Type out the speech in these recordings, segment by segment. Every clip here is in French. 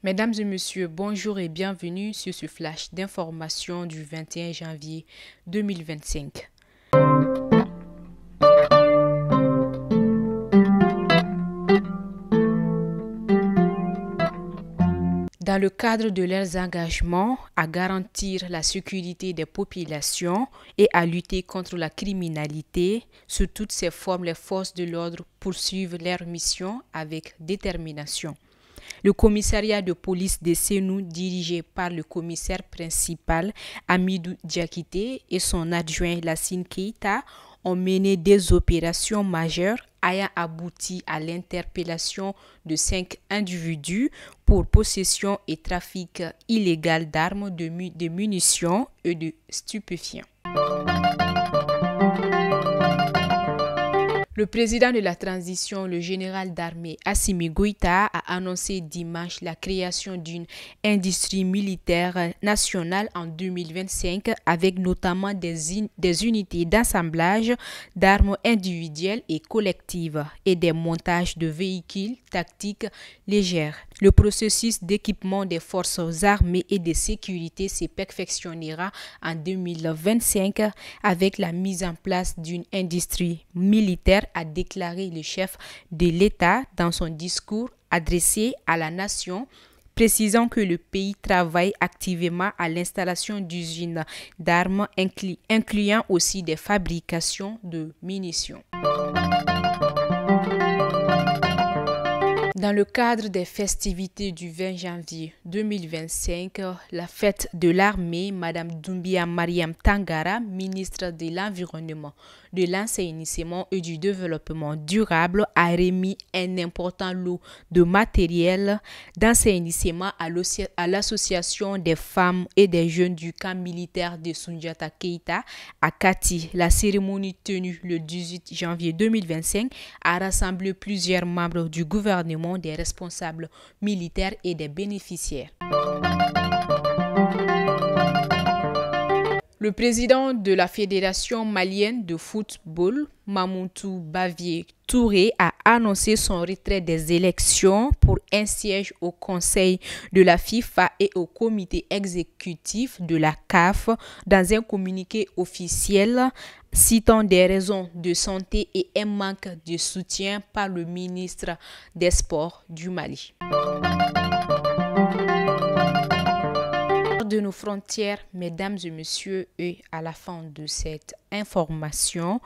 Mesdames et messieurs, bonjour et bienvenue sur ce flash d'information du 21 janvier 2025. Dans le cadre de leurs engagements à garantir la sécurité des populations et à lutter contre la criminalité sous toutes ses formes, les forces de l'ordre poursuivent leur mission avec détermination. Le commissariat de police de Sénou, dirigé par le commissaire principal Amidou Diakité et son adjoint Lassine Keita, ont mené des opérations majeures ayant abouti à l'interpellation de 5 individus pour possession et trafic illégal d'armes, de munitions et de stupéfiants. Le président de la transition, le général d'armée Assimi Goïta, a annoncé dimanche la création d'une industrie militaire nationale en 2025 avec notamment des unités d'assemblage d'armes individuelles et collectives et des montages de véhicules tactiques légers. Le processus d'équipement des forces armées et de sécurité se perfectionnera en 2025 avec la mise en place d'une industrie militaire, a déclaré le chef de l'État dans son discours adressé à la nation, précisant que le pays travaille activement à l'installation d'usines d'armes, incluant aussi des fabrications de munitions. Dans le cadre des festivités du 20 janvier 2025, la fête de l'armée, Mme Doumbia Mariam Tangara, ministre de l'Environnement, de l'Assainissement et du Développement durable, a remis un important lot de matériel d'assainissement à l'association des femmes et des jeunes du camp militaire de Soundiata Keita à Kati. La cérémonie tenue le 18 janvier 2025 a rassemblé plusieurs membres du gouvernement, des responsables militaires et des bénéficiaires. Le président de la Fédération malienne de football, Mamoutou Bavier Touré, a annoncé son retrait des élections pour un siège au Conseil de la FIFA et au comité exécutif de la CAF dans un communiqué officiel citant des raisons de santé et un manque de soutien par le ministre des Sports du Mali. De nos frontières, mesdames et messieurs, et à la fin de cette information,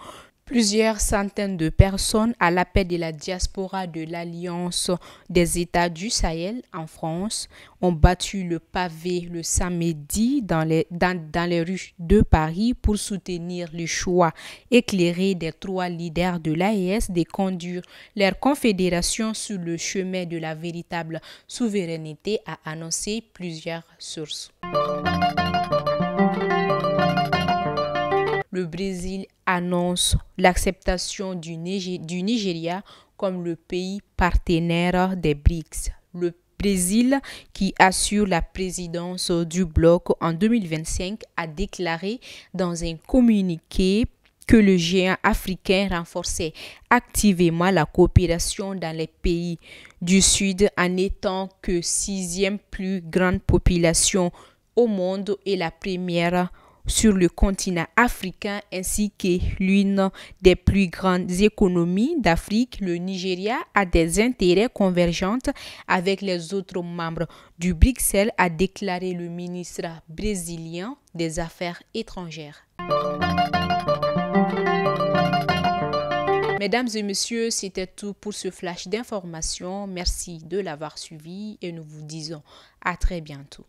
plusieurs centaines de personnes à l'appel de la diaspora de l'Alliance des États du Sahel en France ont battu le pavé le samedi dans les rues de Paris pour soutenir le choix éclairé des 3 leaders de l'AES de conduire leur confédération sur le chemin de la véritable souveraineté, a annoncé plusieurs sources. Le Brésil annonce l'acceptation du Nigeria comme le pays partenaire des BRICS. Le Brésil, qui assure la présidence du bloc en 2025, a déclaré dans un communiqué que le géant africain renforçait activement la coopération dans les pays du Sud en étant que 6e plus grande population au monde et la première sur le continent africain ainsi que l'une des plus grandes économies d'Afrique. Le Nigeria a des intérêts convergents avec les autres membres du BRICS, a déclaré le ministre brésilien des Affaires étrangères. Mesdames et messieurs, c'était tout pour ce flash d'information. Merci de l'avoir suivi et nous vous disons à très bientôt.